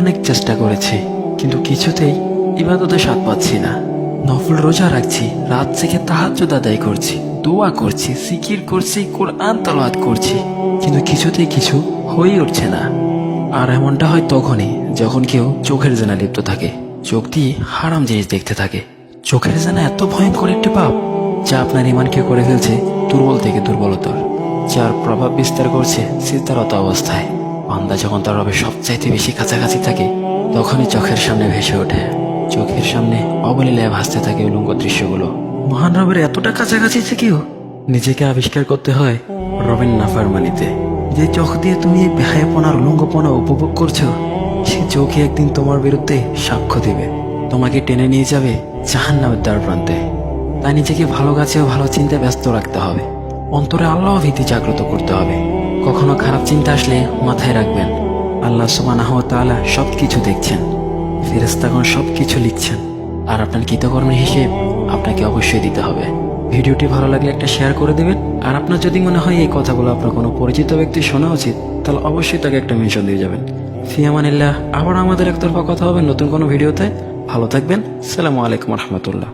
অনেক চেষ্টা করেছি, কিন্তু কিছুতেই ইবাদতে স্বাদ পাচ্ছি না। নফল রোজা রাখছি, রাত থেকে তাহাজ্জুদ আদায় করছি, দোয়া করছি, জিকির করছি, কোরআন তেলাওয়াত করছি, কিন্তু কিছুতেই কিছু হয়ে উঠছে না। আর এমনটা হয় তখনই যখন কেউ চোখের জেনা লিপ্ত থাকে, চোখ দিয়ে হারাম জিনিস দেখতে থাকে। চোখের জেনা এত ভয়ঙ্কর একটি পাপ যা আপনার ইমানকে করে ফেলছে দুর্বল থেকে দুর্বলতর, যার প্রভাব বিস্তার করছে চিন্তারত অবস্থায়। বান্দা যখন তার রবের সবচাইতে বেশি কাছাকাছি থাকে, তখনই চোখের সামনে ভেসে ওঠে, চোখের সামনে অবলীলায় ভাসতে থাকে উলঙ্গ দৃশ্যগুলো। মহান রবের এতটা কাছাকাছি থেকেও নিজেকে আবিষ্কার করতে হয় রবের নাফরমানিতে। যে চোখ দিয়ে তুমি এই বেহায়াপনার উলঙ্গপনা উপভোগ করছো, সে চোখে একদিন তোমার বিরুদ্ধে সাক্ষ্য দিবে, তোমাকে টেনে নিয়ে যাবে জাহান্নামের দ্বার প্রান্তে। তাই নিজেকে ভালো কাছে ও ভালো চিন্তায় ব্যস্ত রাখতে হবে, অন্তরে আল্লাহ ভীতি জাগ্রত করতে হবে। কখনো খারাপ চিন্তা আসলে মাথায় রাখবেন, আল্লাহ সুবহানাহু ওয়া তাআলা সবকিছু দেখছেন, ফেরেশতাগণ সবকিছু লিখছেন, আর আপনার কৃতকর্মের হিসেব আপনাকে অবশ্যই দিতে হবে। ভিডিওটি ভালো লাগলে একটা শেয়ার করে দেবেন, আর আপনার যদি মনে হয় এই কথাগুলো আপনার কোনো পরিচিত ব্যক্তি শোনা উচিত, তাহলে অবশ্যই তাকে একটা মেনশন দিয়ে যাবেন। ফি আমানিল্লাহ। আবার আমাদের একতরফা কথা হবে নতুন কোনো ভিডিওতে। ভালো থাকবেন। আসসালামু আলাইকুম রহমতুল্লাহ।